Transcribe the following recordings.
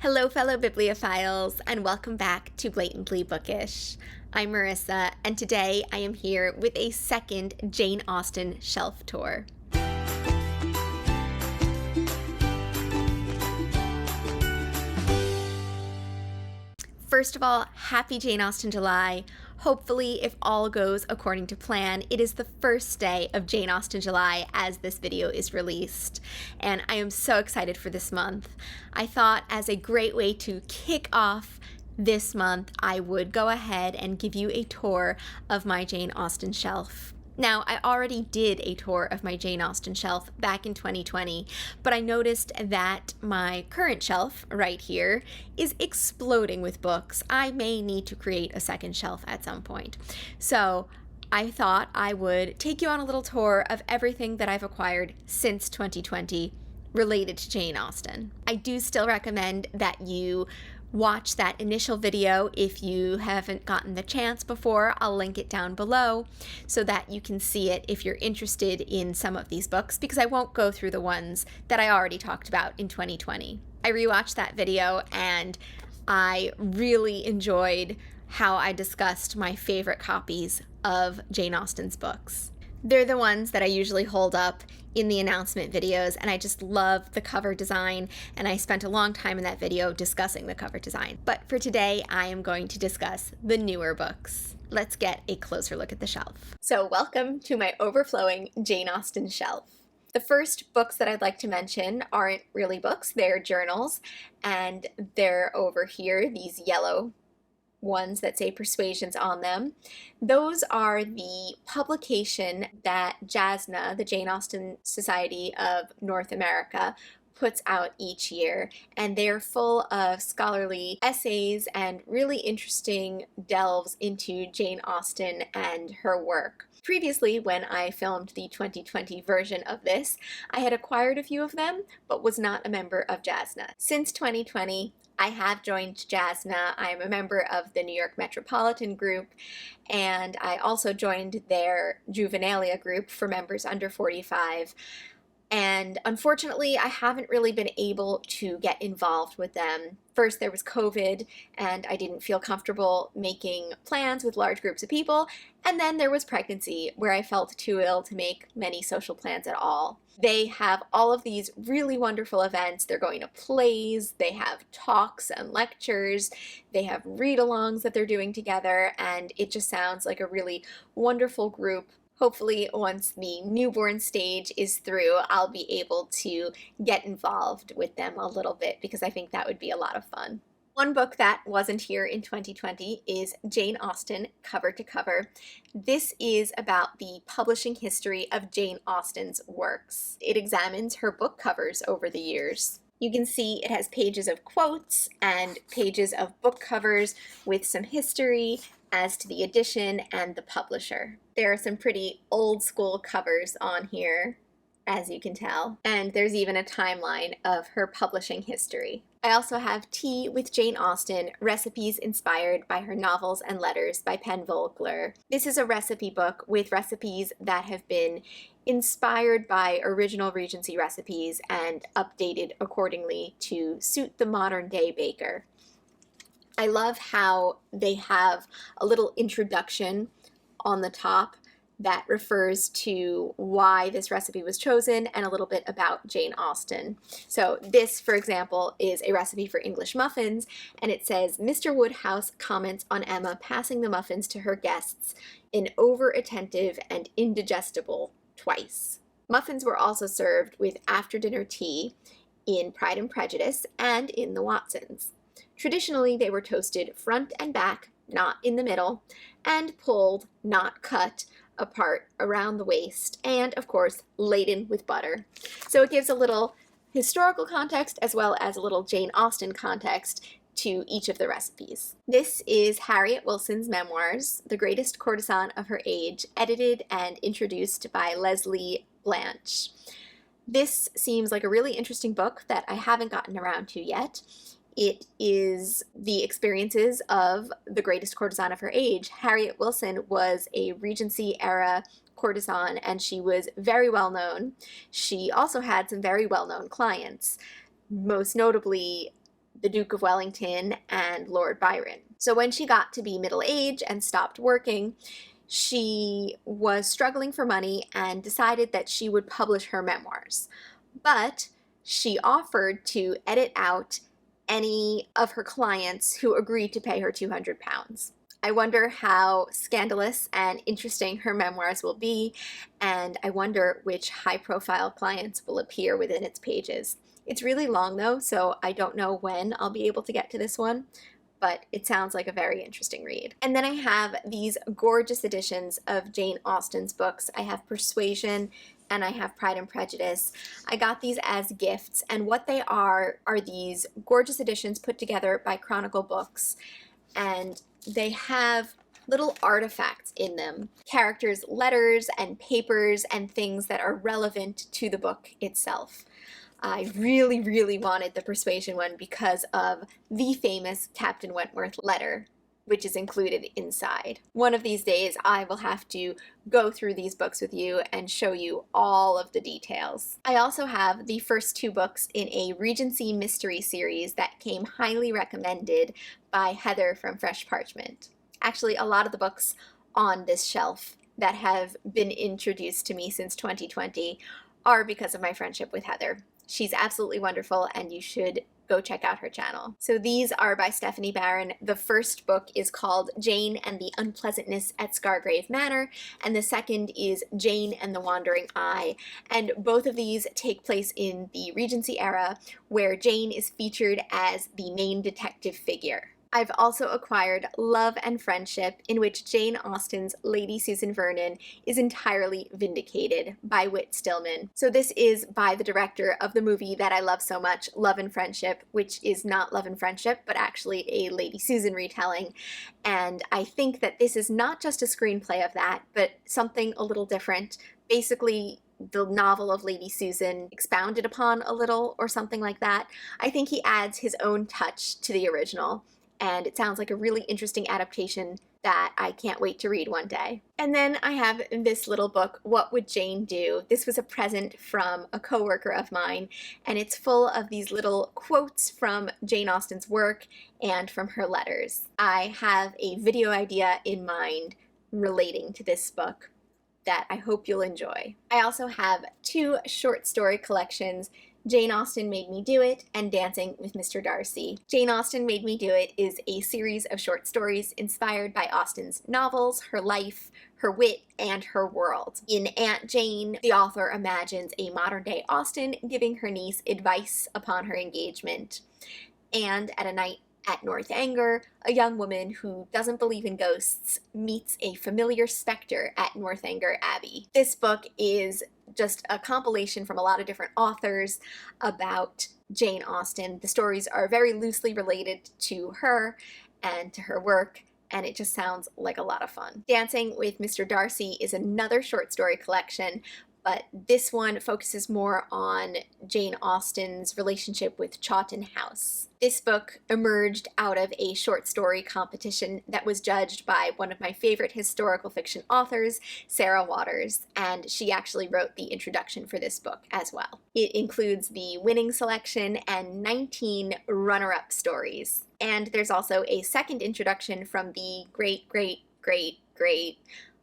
Hello, fellow bibliophiles, and welcome back to Blatantly Bookish. I'm Marissa, and today I am here with a second Jane Austen Shelf tour. First of all, happy Jane Austen July. Hopefully, if all goes according to plan, it is the first day of Jane Austen July as this video is released, and I am so excited for this month. I thought as a great way to kick off this month, I would go ahead and give you a tour of my Jane Austen shelf. Now, I already did a tour of my Jane Austen shelf back in 2020, but I noticed that my current shelf right here is exploding with books. I may need to create a second shelf at some point. So I thought I would take you on a little tour of everything that I've acquired since 2020 related to Jane Austen. I do still recommend that you watch that initial video if you haven't gotten the chance before. I'll link it down below so that you can see it if you're interested in some of these books, because I won't go through the ones that I already talked about in 2020. I rewatched that video and I really enjoyed how I discussed my favorite copies of Jane Austen's books. They're the ones that I usually hold up in the announcement videos, and I just love the cover design, and I spent a long time in that video discussing the cover design. But for today, I am going to discuss the newer books. Let's get a closer look at the shelf. So welcome to my overflowing Jane Austen shelf. The first books that I'd like to mention aren't really books, they're journals, and they're over here, these yellow ones that say Persuasions on them. Those are the publication that JASNA, the Jane Austen Society of North America, puts out each year, and they're full of scholarly essays and really interesting delves into Jane Austen and her work. Previously, when I filmed the 2020 version of this, I had acquired a few of them, but was not a member of JASNA. Since 2020, I have joined JASNA. I am a member of the New York Metropolitan Group, and I also joined their Juvenilia group for members under 45. And unfortunately, I haven't really been able to get involved with them. First, there was COVID, and I didn't feel comfortable making plans with large groups of people. And then there was pregnancy, where I felt too ill to make many social plans at all. They have all of these really wonderful events. They're going to plays, they have talks and lectures, they have read-alongs that they're doing together, and it just sounds like a really wonderful group. Hopefully, once the newborn stage is through, I'll be able to get involved with them a little bit, because I think that would be a lot of fun. One book that wasn't here in 2020 is Jane Austen, Cover to Cover. This is about the publishing history of Jane Austen's works. It examines her book covers over the years. You can see it has pages of quotes and pages of book covers with some history as to the edition and the publisher. There are some pretty old school covers on here, as you can tell, and there's even a timeline of her publishing history. I also have Tea with Jane Austen, Recipes Inspired by Her Novels and Letters by Penn Vogler. This is a recipe book with recipes that have been inspired by original Regency recipes and updated accordingly to suit the modern day baker. I love how they have a little introduction on the top that refers to why this recipe was chosen and a little bit about Jane Austen. So this, for example, is a recipe for English muffins, and it says, Mr. Woodhouse comments on Emma passing the muffins to her guests in over-attentive and indigestible twice. Muffins were also served with after-dinner tea in Pride and Prejudice and in the Watsons. Traditionally, they were toasted front and back, not in the middle, and pulled, not cut, apart around the waist, and of course laden with butter. So it gives a little historical context as well as a little Jane Austen context to each of the recipes. This is Harriet Wilson's memoirs, The Greatest Courtesan of Her Age, edited and introduced by Leslie Blanche. This seems like a really interesting book that I haven't gotten around to yet. It is the experiences of the greatest courtesan of her age. Harriet Wilson was a Regency-era courtesan, and she was very well known. She also had some very well-known clients, most notably the Duke of Wellington and Lord Byron. So when she got to be middle age and stopped working, she was struggling for money and decided that she would publish her memoirs. But she offered to edit out any of her clients who agreed to pay her £200. I wonder how scandalous and interesting her memoirs will be, and I wonder which high-profile clients will appear within its pages. It's really long though, so I don't know when I'll be able to get to this one, but it sounds like a very interesting read. And then I have these gorgeous editions of Jane Austen's books. I have Persuasion and I have Pride and Prejudice. I got these as gifts, and what they are these gorgeous editions put together by Chronicle Books, and they have little artifacts in them, characters' letters and papers and things that are relevant to the book itself. I really, really wanted the Persuasion one because of the famous Captain Wentworth letter, which is included inside. One of these days, I will have to go through these books with you and show you all of the details. I also have the first two books in a Regency mystery series that came highly recommended by Heather from Fresh Parchment. Actually, a lot of the books on this shelf that have been introduced to me since 2020 are because of my friendship with Heather. She's absolutely wonderful, and you should go check out her channel. So these are by Stephanie Barron. The first book is called Jane and the Unpleasantness at Scargrave Manor, and the second is Jane and the Wandering Eye. And both of these take place in the Regency era, where Jane is featured as the main detective figure. I've also acquired Love and Friendship, in which Jane Austen's Lady Susan Vernon is entirely vindicated by Whit Stillman. So this is by the director of the movie that I love so much, Love and Friendship, which is not Love and Friendship, but actually a Lady Susan retelling. And I think that this is not just a screenplay of that, but something a little different. Basically, the novel of Lady Susan expounded upon a little, or something like that. I think he adds his own touch to the original, and it sounds like a really interesting adaptation that I can't wait to read one day. And then I have this little book, What Would Jane Do? This was a present from a coworker of mine, and it's full of these little quotes from Jane Austen's work and from her letters. I have a video idea in mind relating to this book that I hope you'll enjoy. I also have two short story collections, Jane Austen Made Me Do It and Dancing with Mr. Darcy. Jane Austen Made Me Do It is a series of short stories inspired by Austen's novels, her life, her wit, and her world. In Aunt Jane, the author imagines a modern-day Austen giving her niece advice upon her engagement. And at A Night at Northanger, a young woman who doesn't believe in ghosts meets a familiar specter at Northanger Abbey. This book is just a compilation from a lot of different authors about Jane Austen. The stories are very loosely related to her and to her work, and it just sounds like a lot of fun. Dancing with Mr. Darcy is another short story collection, but this one focuses more on Jane Austen's relationship with Chawton House. This book emerged out of a short story competition that was judged by one of my favorite historical fiction authors, Sarah Waters, and she actually wrote the introduction for this book as well. It includes the winning selection and 19 runner-up stories. And there's also a second introduction from the great,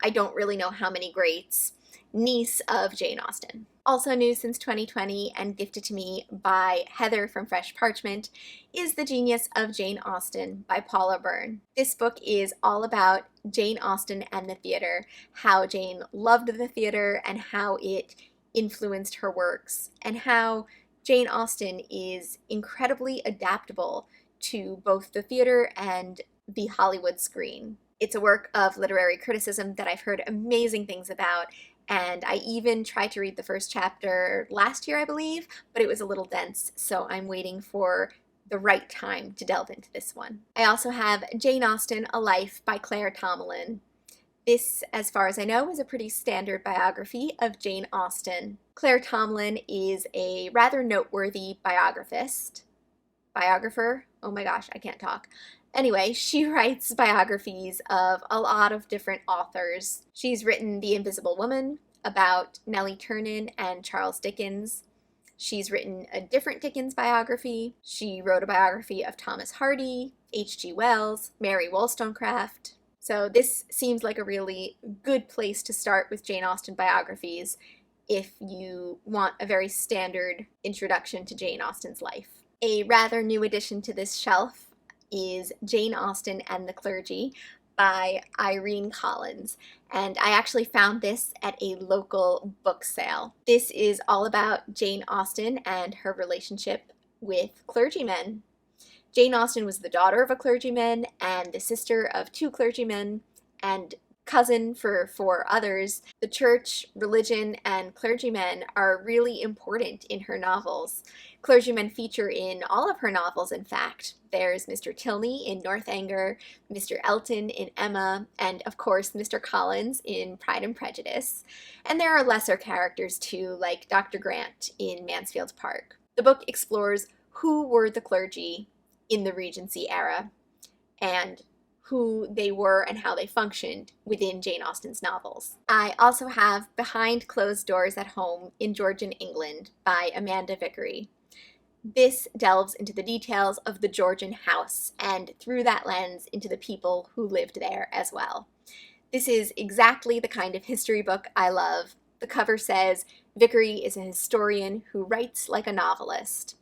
I don't really know how many greats, niece of Jane Austen. Also new since 2020 and gifted to me by Heather from Fresh Parchment is The Genius of Jane Austen by Paula Byrne. This book is all about Jane Austen and the theater, how Jane loved the theater and how it influenced her works, and how Jane Austen is incredibly adaptable to both the theater and the Hollywood screen. It's a work of literary criticism that I've heard amazing things about, and I even tried to read the first chapter last year, I believe, but it was a little dense, so I'm waiting for the right time to delve into this one. I also have Jane Austen, A Life by Claire Tomalin. This, as far as I know, is a pretty standard biography of Jane Austen. Claire Tomalin is a rather noteworthy biographer? Oh my gosh, I can't talk. Anyway, she writes biographies of a lot of different authors. She's written The Invisible Woman, about Nellie Ternan and Charles Dickens. She's written a different Dickens biography. She wrote a biography of Thomas Hardy, H.G. Wells, Mary Wollstonecraft. So this seems like a really good place to start with Jane Austen biographies if you want a very standard introduction to Jane Austen's life. A rather new addition to this shelf is Jane Austen and the Clergy by Irene Collins, and I actually found this at a local book sale. This is all about Jane Austen and her relationship with clergymen. Jane Austen was the daughter of a clergyman and the sister of two clergymen and cousin for four others. The church, religion, and clergymen are really important in her novels. Clergymen feature in all of her novels, in fact. There's Mr. Tilney in Northanger, Mr. Elton in Emma, and of course Mr. Collins in Pride and Prejudice. And there are lesser characters too, like Dr. Grant in Mansfield Park. The book explores who were the clergy in the Regency era and who they were and how they functioned within Jane Austen's novels. I also have Behind Closed Doors at Home in Georgian England by Amanda Vickery. This delves into the details of the Georgian house and through that lens into the people who lived there as well. This is exactly the kind of history book I love. The cover says, "Vickery is a historian who writes like a novelist."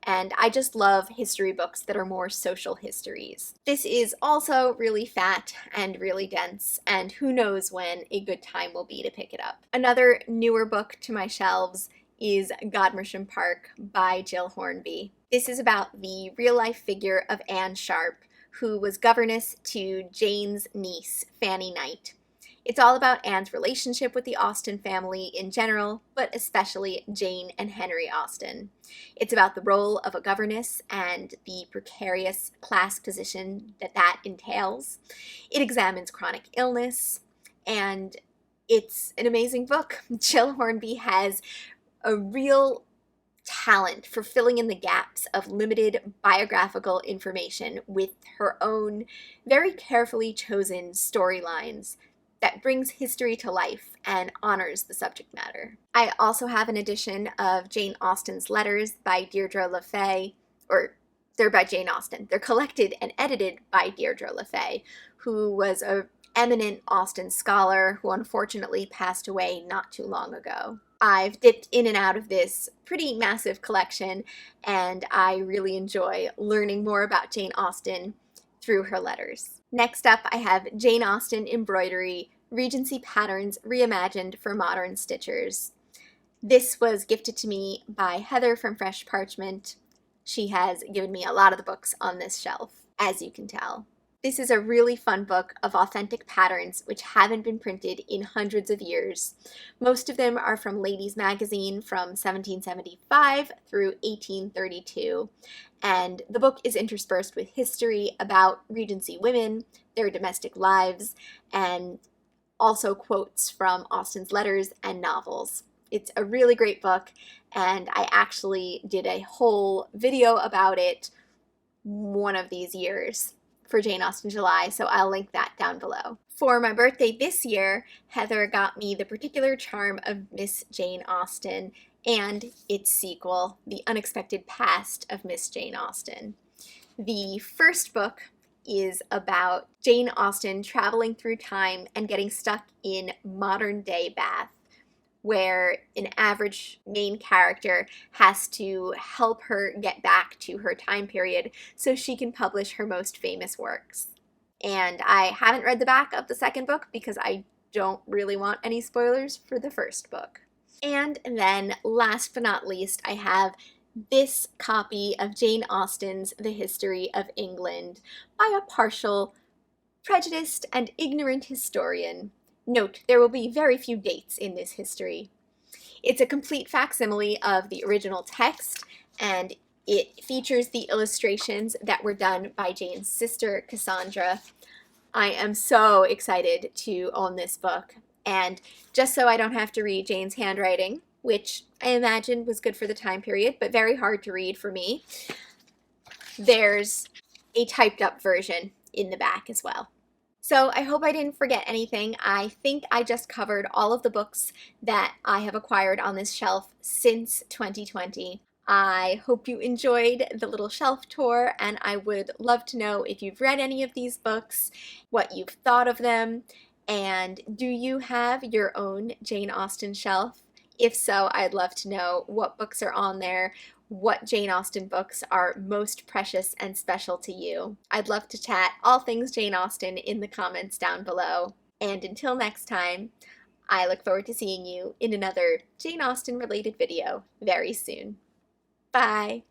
And I just love history books that are more social histories. This is also really fat and really dense, and who knows when a good time will be to pick it up. Another newer book to my shelves is Godmersham Park by Jill Hornby. This is about the real-life figure of Anne Sharp, who was governess to Jane's niece, Fanny Knight. It's all about Anne's relationship with the Austen family in general, but especially Jane and Henry Austen. It's about the role of a governess and the precarious class position that entails. It examines chronic illness, and it's an amazing book. Jill Hornby has a real talent for filling in the gaps of limited biographical information with her own very carefully chosen storylines that brings history to life and honors the subject matter. I also have an edition of Jane Austen's letters by Deirdre LaFay, or they're by Jane Austen. They're collected and edited by Deirdre LaFay, who was an eminent Austen scholar who unfortunately passed away not too long ago. I've dipped in and out of this pretty massive collection, and I really enjoy learning more about Jane Austen through her letters. Next up, I have Jane Austen Embroidery, Regency Patterns Reimagined for Modern Stitchers. This was gifted to me by Heather from Fresh Parchment. She has given me a lot of the books on this shelf, as you can tell. This is a really fun book of authentic patterns which haven't been printed in hundreds of years. Most of them are from Ladies Magazine from 1775 through 1832, and the book is interspersed with history about Regency women, their domestic lives, and also quotes from Austen's letters and novels. It's a really great book, and I actually did a whole video about it one of these years for Jane Austen July, so I'll link that down below. For my birthday this year, Heather got me The Particular Charm of Miss Jane Austen and its sequel, The Unexpected Past of Miss Jane Austen. The first book is about Jane Austen traveling through time and getting stuck in modern-day Bath, where an average main character has to help her get back to her time period so she can publish her most famous works. And I haven't read the back of the second book because I don't really want any spoilers for the first book. And then, last but not least, I have this copy of Jane Austen's The History of England by a partial, prejudiced, and ignorant historian. Note, there will be very few dates in this history. It's a complete facsimile of the original text, and it features the illustrations that were done by Jane's sister, Cassandra. I am so excited to own this book, and just so I don't have to read Jane's handwriting, which I imagine was good for the time period, but very hard to read for me, there's a typed up version in the back as well. So I hope I didn't forget anything. I think I just covered all of the books that I have acquired on this shelf since 2020. I hope you enjoyed the little shelf tour, and I would love to know if you've read any of these books, what you've thought of them, and do you have your own Jane Austen shelf? If so, I'd love to know what books are on there, what Jane Austen books are most precious and special to you. I'd love to chat all things Jane Austen in the comments down below. And until next time, I look forward to seeing you in another Jane Austen related video very soon. Bye!